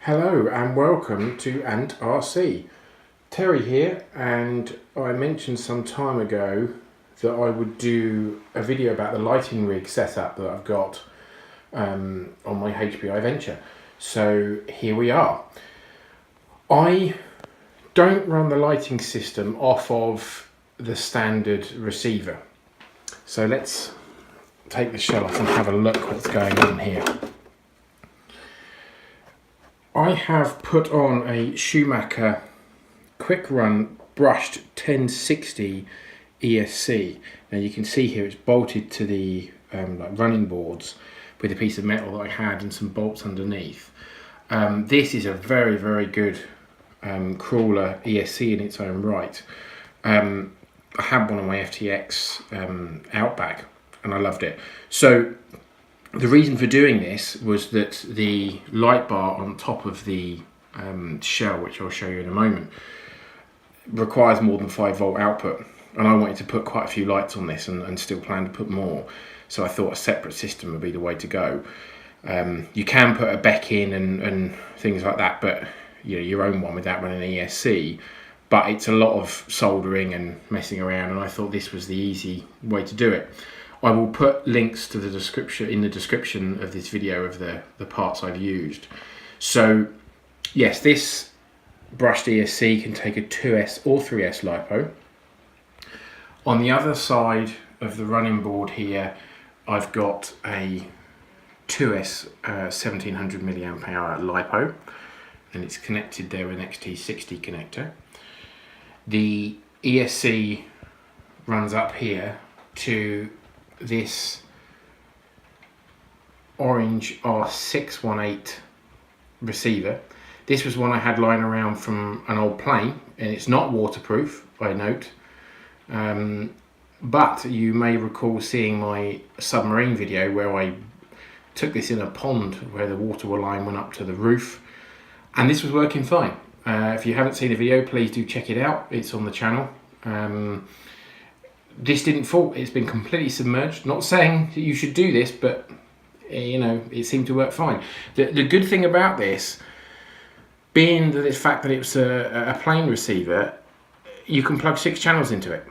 Hello and welcome to Ant RC. Terry here, and I mentioned some time ago that I would do a video about the lighting rig setup that I've got on my HPI Venture. So here we are. I don't run the lighting system off of the standard receiver. So let's take the shell off and have a look what's going on here. I have put on a Schumacher quick run brushed 1060 ESC. Now you can see here it's bolted to the like running boards with a piece of metal that I had and some bolts underneath. This is a very good crawler ESC in its own right. I had one on my FTX Outback and I loved it. So the reason for doing this was that the light bar on top of the shell, which I'll show you in a moment, requires more than 5-volt output, and I wanted to put quite a few lights on this and still plan to put more, so I thought a separate system would be the way to go. You can put a beck in and things like that, but you know, your own one without running an ESC, but it's a lot of soldering and messing around, and I thought this was the easy way to do it. I will put links to the description in the description of this video of the parts I've used. So yes, this brushed ESC can take a 2S or 3S LiPo. On the other side of the running board here, I've got a 2S 1700 milliamp hour LiPo, and it's connected there with an XT60 connector. The ESC runs up here to this orange R618 receiver. This was one I had lying around from an old plane, and it's not waterproof, I note, but you may recall seeing my submarine video where I took this in a pond where the water line went up to the roof, and this was working fine. If you haven't seen the video, please do check it out, it's on the channel. This didn't fall, it's been completely submerged. Not saying that you should do this, but you know, it seemed to work fine. The good thing about this, being the fact that it's a plane receiver, you can plug 6 channels into it.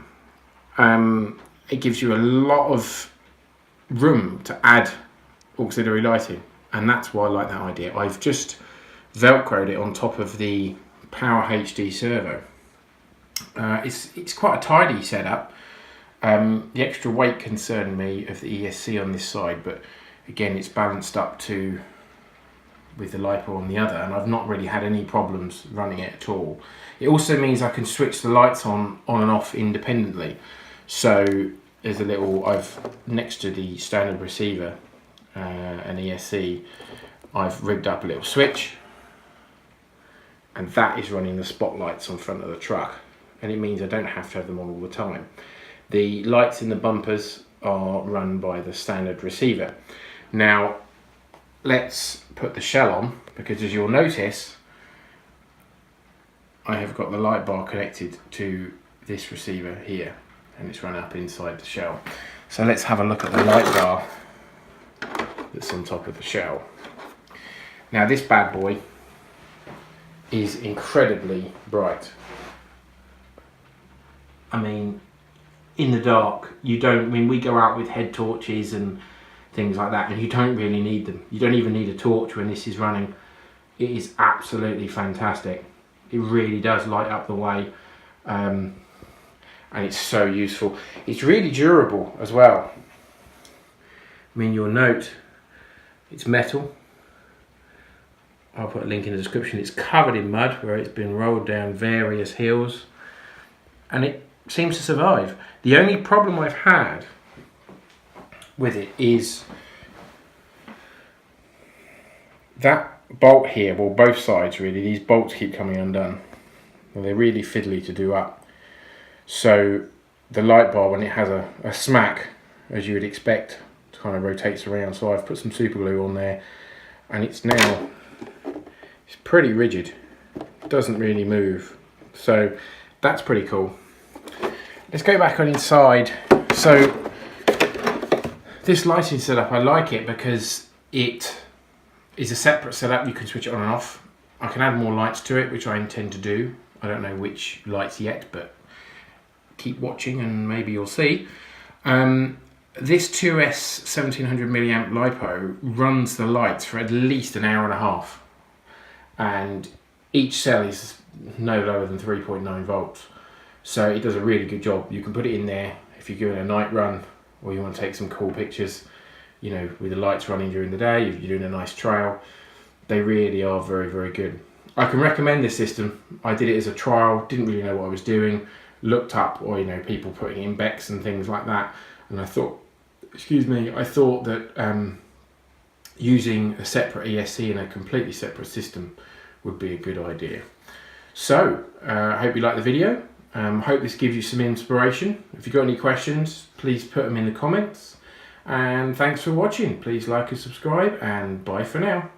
It gives you a lot of room to add auxiliary lighting, and that's why I like that idea. I've just velcroed it on top of the Power HD servo. It's quite a tidy setup. The extra weight concerned me of the ESC on this side, but again it's balanced up to with the LiPo on the other, and I've not really had any problems running it at all. It also means I can switch the lights on and off independently. So there's a little, I've next to the standard receiver and ESC, I've rigged up a little switch, and that is running the spotlights on front of the truck, and it means I don't have to have them on all the time. The lights in the bumpers are run by the standard receiver. Now, let's put the shell on, because as you'll notice, I have got the light bar connected to this receiver here, and it's run up inside the shell. So let's have a look at the light bar that's on top of the shell. Now this bad boy is incredibly bright. I mean, in the dark, you don't, I mean, we go out with head torches and things like that, and you don't really need them. You don't even need a torch when this is running. It is absolutely fantastic. It really does light up the way, and it's so useful. It's really durable as well. I mean, you'll note it's metal. I'll put a link in the description. It's covered in mud where it's been rolled down various hills, and it seems to survive. The only problem I've had with it is that bolt here, well both sides really, these bolts keep coming undone. Well, they're really fiddly to do up. So the light bar, when it has a smack, as you would expect, kind of rotates around. So I've put some super glue on there, and it's now, it's pretty rigid. It doesn't really move. So that's pretty cool. Let's go back on inside. So this lighting setup, I like it because it is a separate setup. You can switch it on and off. I can add more lights to it, which I intend to do. I don't know which lights yet, but keep watching and maybe you'll see. This 2S 1700 milliamp LiPo runs the lights for at least an hour and a half, and each cell is no lower than 3.9 volts, so it does a really good job. You can put it in there if you're doing a night run or you want to take some cool pictures, you know, with the lights running during the day. If you're doing a nice trail, they really are very, very good. I can recommend this system. I did it as a trial, didn't really know what I was doing, looked up, or you know, people putting in Becks and things like that, and I thought, I thought that using a separate ESC and a completely separate system would be a good idea. So I hope you like the video. Hope this gives you some inspiration. If you've got any questions, please put them in the comments, and thanks for watching. Please like and subscribe, and bye for now.